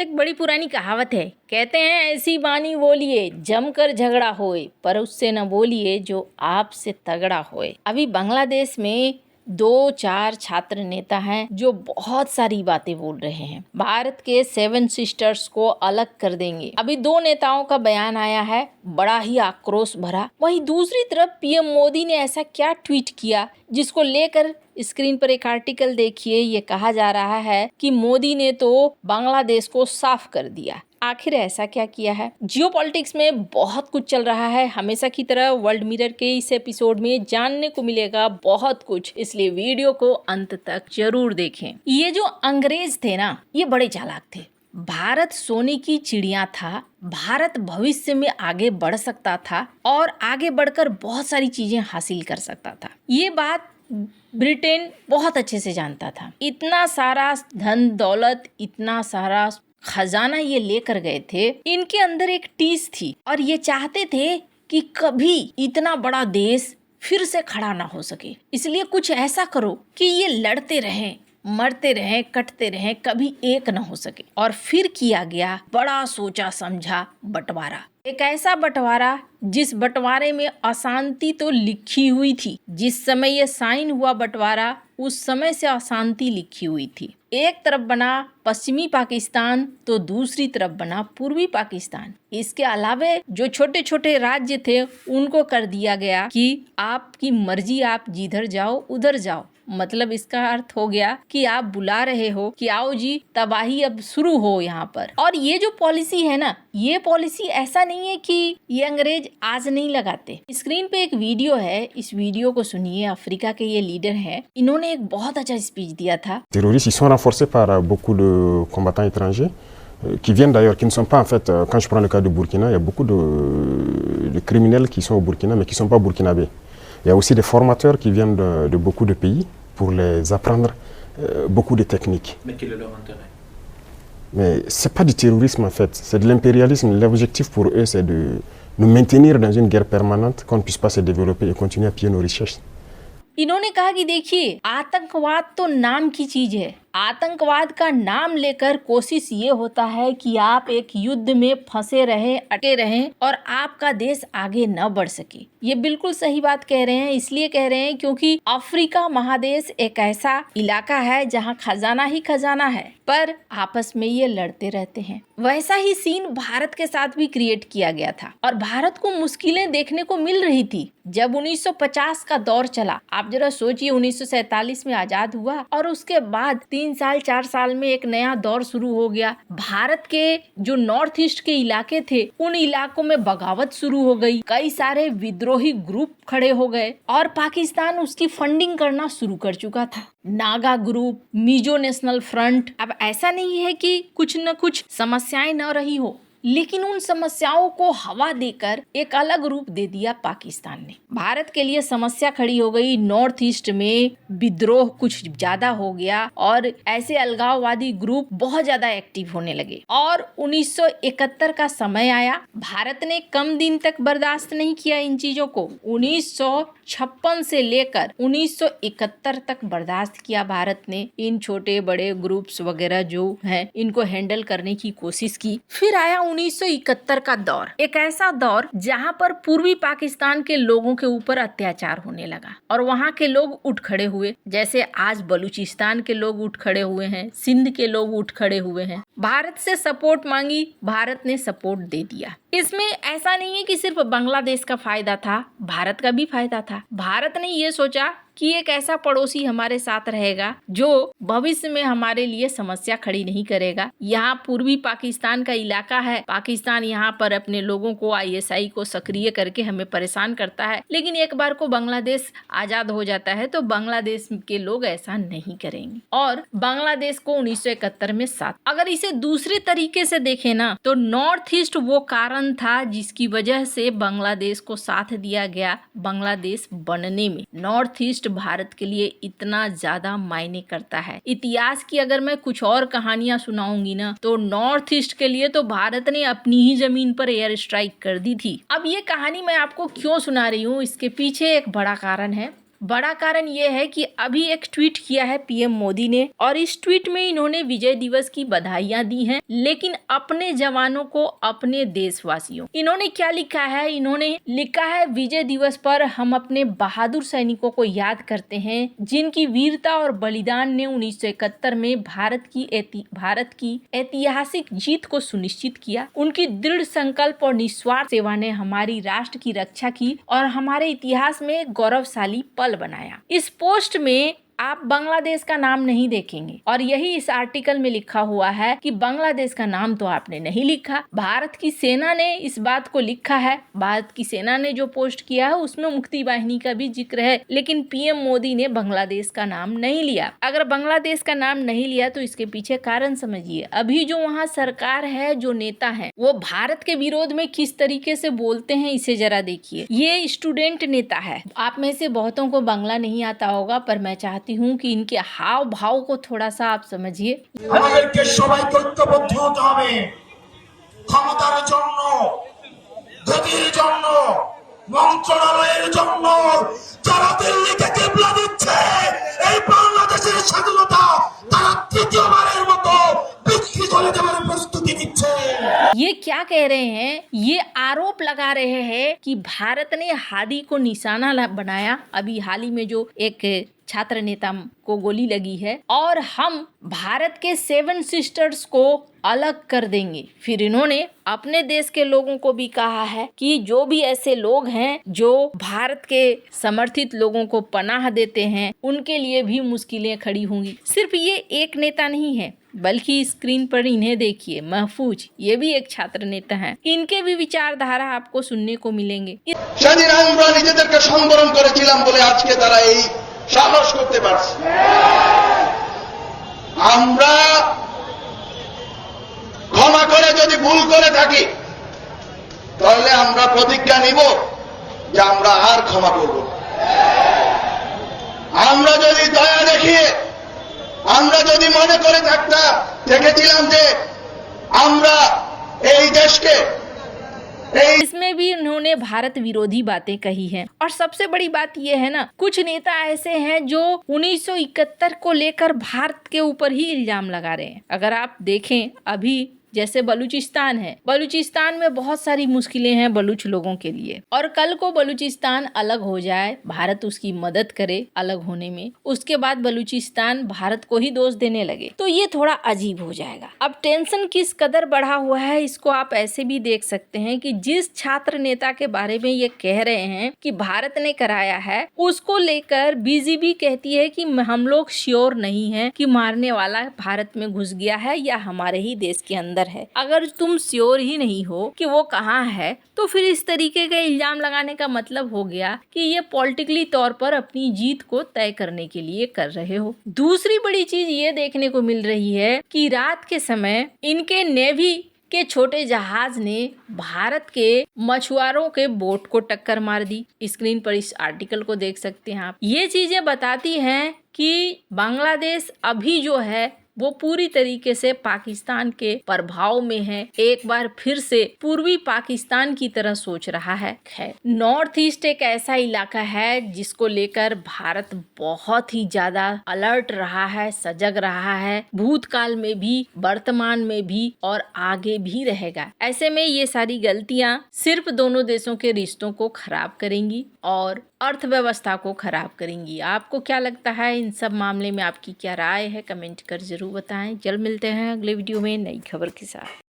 एक बड़ी पुरानी कहावत है, कहते हैं ऐसी बानी बोलिए जमकर झगड़ा होए, पर उससे न बोलिए जो आपसे तगड़ा होए। अभी बांग्लादेश में 2-4 छात्र नेता हैं जो बहुत सारी बातें बोल रहे हैं, भारत के 7 सिस्टर्स को अलग कर देंगे। अभी 2 नेताओं का बयान आया है, बड़ा ही आक्रोश भरा। वहीं दूसरी तरफ पीएम मोदी ने ऐसा क्या ट्वीट किया जिसको लेकर स्क्रीन पर एक आर्टिकल देखिए। ये कहा जा रहा है कि मोदी ने तो बांग्लादेश को साफ कर दिया। आखिर ऐसा क्या किया है? जियोपॉलिटिक्स में बहुत कुछ चल रहा है। हमेशा की तरह वर्ल्ड मिरर के इस एपिसोड में जानने को मिलेगा बहुत कुछ, इसलिए वीडियो को अंत तक जरूर देखें। ये जो अंग्रेज थे ना, ये बड़े चालाक थे। भारत सोने की चिड़िया था, भारत भविष्य में आगे बढ़ सकता था और आगे बढ़कर बहुत सारी चीजें हासिल कर सकता था। ये बात ब्रिटेन बहुत अच्छे से जानता था। इतना सारा धन दौलत, इतना सारा खजाना ये लेकर गए थे। इनके अंदर एक टीस थी और ये चाहते थे कि कभी इतना बड़ा देश फिर से खड़ा ना हो सके। इसलिए कुछ ऐसा करो कि ये लड़ते रहें, मरते रहें, कटते रहें, कभी एक न हो सके। और फिर किया गया बड़ा सोचा समझा बंटवारा। एक ऐसा बंटवारा जिस बंटवारे में अशांति तो लिखी हुई थी। जिस समय ये साइन हुआ बंटवारा, उस समय से अशांति लिखी हुई थी। एक तरफ बना पश्चिमी पाकिस्तान तो दूसरी तरफ बना पूर्वी पाकिस्तान। इसके अलावे जो छोटे छोटे राज्य थे उनको कर दिया गया कि आपकी मर्जी, आप जिधर जाओ उधर जाओ। मतलब इसका अर्थ हो गया कि आप बुला रहे हो कि आओ जी, तबाही अब शुरू हो यहाँ पर। और ये जो पॉलिसी है ना, ये पॉलिसी ऐसा नहीं है कि ये अंग्रेज आज नहीं लगाते। स्क्रीन पे एक वीडियो है, इस वीडियो को सुनिए। अफ्रीका के ये लीडर हैं, इन्होंने एक बहुत अच्छा स्पीच दिया था। Terroristes, ils sont renforcés par beaucoup de combattants étrangers qui viennent d'ailleurs, qui ne sont pas en fait, quand je prends le cas de Burkina, il y a beaucoup de criminels qui sont au Burkina mais qui ne sont pas burkinabés. Il y a aussi des formateurs qui viennent de beaucoup de pays pour les apprendre beaucoup de techniques. Mais quel est leur intérêt? Mais ce n'est pas du terrorisme en fait, c'est de l'impérialisme. L'objectif pour eux, c'est de nous maintenir dans une guerre permanente, qu'on ne puisse pas se développer et continuer à piller nos richesses. इन्होंने कहा कि देखिए, आतंकवाद तो नाम की चीज है। आतंकवाद का नाम लेकर कोशिश ये होता है कि आप एक युद्ध में फंसे रहें, अटके रहें और आपका देश आगे न बढ़ सके। ये बिल्कुल सही बात कह रहे हैं। इसलिए कह रहे हैं क्योंकि अफ्रीका महादेश एक ऐसा इलाका है जहाँ खजाना ही खजाना है, पर आपस में ये लड़ते रहते हैं। वैसा ही सीन भारत के साथ भी क्रिएट किया गया था और भारत को मुश्किलें देखने को मिल रही थी जब 1950 का दौर चला। आप जरा सोचिए, 1947 में आजाद हुआ और उसके बाद 3 साल 4 साल में एक नया दौर शुरू हो गया। भारत के जो नॉर्थ ईस्ट के इलाके थे, उन इलाकों में बगावत शुरू हो गई, कई सारे विद्रोही ग्रुप खड़े हो गए और पाकिस्तान उसकी फंडिंग करना शुरू कर चुका था। Naga group, Mizo national front. अब ऐसा नहीं है कि कुछ न कुछ समस्याएं न रही हो, लेकिन उन समस्याओं को हवा देकर एक अलग रूप दे दिया पाकिस्तान ने। भारत के लिए समस्या खड़ी हो गई, नॉर्थ ईस्ट में विद्रोह कुछ ज्यादा हो गया और ऐसे अलगाववादी ग्रुप बहुत ज्यादा एक्टिव होने लगे। और 1971 का समय आया। भारत ने कम दिन तक बर्दाश्त नहीं किया इन चीजों को। 1956 से लेकर 1971 तक बर्दाश्त किया भारत ने। इन छोटे बड़े ग्रुप्स वगैरह जो हैं, इनको हैंडल करने की कोशिश की। फिर आया 1971 का दौर, एक ऐसा दौर जहां पर पूर्वी पाकिस्तान के लोगों के ऊपर अत्याचार होने लगा और वहां के लोग उठ खड़े हुए। जैसे आज बलूचिस्तान के लोग उठ खड़े हुए हैं, सिंध के लोग उठ खड़े हुए हैं। भारत से सपोर्ट मांगी, भारत ने सपोर्ट दे दिया। इसमें ऐसा नहीं है कि सिर्फ बांग्लादेश का फायदा था, भारत का भी फायदा था। भारत ने ये सोचा कि एक ऐसा पड़ोसी हमारे साथ रहेगा जो भविष्य में हमारे लिए समस्या खड़ी नहीं करेगा। यहाँ पूर्वी पाकिस्तान का इलाका है, पाकिस्तान यहाँ पर अपने लोगों को, आईएसआई को सक्रिय करके हमें परेशान करता है, लेकिन एक बार को बांग्लादेश आजाद हो जाता है तो बांग्लादेश के लोग ऐसा नहीं करेंगे। और बांग्लादेश को 1971 में साथ, अगर इसे दूसरे तरीके से देखें ना, तो नॉर्थ ईस्ट वो कारण था जिसकी वजह से बांग्लादेश को साथ दिया गया बांग्लादेश बनने में। नॉर्थ ईस्ट भारत के लिए इतना ज्यादा मायने करता है। इतिहास की अगर मैं कुछ और कहानियां सुनाऊंगी ना, तो नॉर्थ ईस्ट के लिए तो भारत ने अपनी ही जमीन पर एयर स्ट्राइक कर दी थी। अब ये कहानी मैं आपको क्यों सुना रही हूँ, इसके पीछे एक बड़ा कारण है। बड़ा कारण ये है कि अभी एक ट्वीट किया है पीएम मोदी ने और इस ट्वीट में इन्होंने विजय दिवस की बधाइयां दी हैं, लेकिन अपने जवानों को, अपने देशवासियों, इन्होंने क्या लिखा है? इन्होंने लिखा है विजय दिवस पर हम अपने बहादुर सैनिकों को याद करते हैं जिनकी वीरता और बलिदान ने 1971 में भारत की ऐतिहासिक जीत को सुनिश्चित किया। उनकी दृढ़ संकल्प और निस्वार्थ सेवा ने हमारी राष्ट्र की रक्षा की और हमारे इतिहास में एक गौरवशाली पल बनाया। इस पोस्ट में आप बांग्लादेश का नाम नहीं देखेंगे और यही इस आर्टिकल में लिखा हुआ है कि बांग्लादेश का नाम तो आपने नहीं लिखा। भारत की सेना ने इस बात को लिखा है। भारत की सेना ने जो पोस्ट किया है उसमें मुक्ति वाहिनी का भी जिक्र है, लेकिन पीएम मोदी ने बांग्लादेश का नाम नहीं लिया। अगर बांग्लादेश का नाम नहीं लिया तो इसके पीछे कारण समझिए। अभी जो वहाँ सरकार है, जो नेता है, वो भारत के विरोध में किस तरीके से बोलते हैं इसे जरा देखिए। ये स्टूडेंट नेता है। आप में से बहुतों को बांग्ला नहीं आता होगा, पर मैं चाहती हूँ कि इनके हाव भाव को थोड़ा सा आप समझिए। আমাদেরকে সবাইকে ঐক্যবদ্ধ হতে হবে ক্ষমতার জন্য, গতির জন্য, মন্ত্রণালয়ের জন্য। যারা দিল্লিকে কিবলা দিচ্ছে এই বাংলাদেশের স্বাধীনতা তারা তৃতীয়বারের মতো বিক্রি করে দেওয়ার প্রস্তুতি নিচ্ছে। ये क्या कह रहे हैं? ये आरोप लगा रहे हैं कि भारत ने हादी को निशाना बनाया। अभी हाल ही में जो एक छात्र नेता को गोली लगी है और हम भारत के 7 सिस्टर्स को अलग कर देंगे। फिर इन्होंने अपने देश के लोगों को भी कहा है कि जो भी ऐसे लोग हैं जो भारत के समर्थित लोगों को पनाह देते हैं उनके लिए भी मुश्किलें खड़ी होंगी। सिर्फ ये एक नेता नहीं है, बल्कि स्क्रीन पर इन्हें देखिए, महफूज, ये भी एक छात्र नेता हैं। इनके भी विचारधारा आपको सुनने को मिलेंगे। সেদিন আমরা নিজেদেরকে সংবরণ করেছিলাম বলে আজকে তারা এই সাহস করতে পারছে। আমরা ক্ষমা করে যদি ভুল করে থাকি তাহলে আমরা প্রতিজ্ঞা নিব যে আমরা আর ক্ষমা করব না। আমরা যদি দয়া দেখিয়ে, আমরা যদি মনে করে দেখেছিলাম যে আমরা এই দেশকে, इसमें भी उन्होंने भारत विरोधी बातें कही हैं। और सबसे बड़ी बात यह है ना, कुछ नेता ऐसे हैं जो 1971 को लेकर भारत के ऊपर ही इल्जाम लगा रहे हैं। अगर आप देखें अभी जैसे बलूचिस्तान है, बलूचिस्तान में बहुत सारी मुश्किलें हैं बलूच लोगों के लिए, और कल को बलूचिस्तान अलग हो जाए, भारत उसकी मदद करे अलग होने में, उसके बाद बलूचिस्तान भारत को ही दोष देने लगे तो ये थोड़ा अजीब हो जाएगा। अब टेंशन किस कदर बढ़ा हुआ है इसको आप ऐसे भी देख सकते हैं कि जिस छात्र नेता के बारे में ये कह रहे हैं कि भारत ने कराया है, उसको लेकर बीजेपी कहती है कि हम लोग श्योर नहीं है कि मारने वाला भारत में घुस गया है या हमारे ही देश के अंदर है। अगर तुम श्योर ही नहीं हो कि वो कहाँ है तो फिर इस तरीके का इल्जाम लगाने का मतलब हो गया कि ये पॉलिटिकली तौर पर अपनी जीत को तय करने के लिए कर रहे हो। दूसरी बड़ी चीज ये देखने को मिल रही है कि रात के समय इनके नेवी के छोटे जहाज ने भारत के मछुआरों के बोट को टक्कर मार दी। स्क्रीन पर इस आर्टिकल को देख सकते हैं आप। ये चीजें बताती हैं कि बांग्लादेश अभी जो है वो पूरी तरीके से पाकिस्तान के प्रभाव में है। एक बार फिर से पूर्वी पाकिस्तान की तरह सोच रहा है। नॉर्थ ईस्ट एक ऐसा इलाका है जिसको लेकर भारत बहुत ही ज्यादा अलर्ट रहा है, सजग रहा है, भूतकाल में भी, वर्तमान में भी और आगे भी रहेगा। ऐसे में ये सारी गलतियां सिर्फ दोनों देशों के रिश्तों को खराब करेंगी और अर्थव्यवस्था को खराब करेंगी। आपको क्या लगता है इन सब मामले में? आपकी क्या राय है? कमेंट कर जरूर बताएं। जल्द मिलते हैं अगले वीडियो में नई खबर के साथ।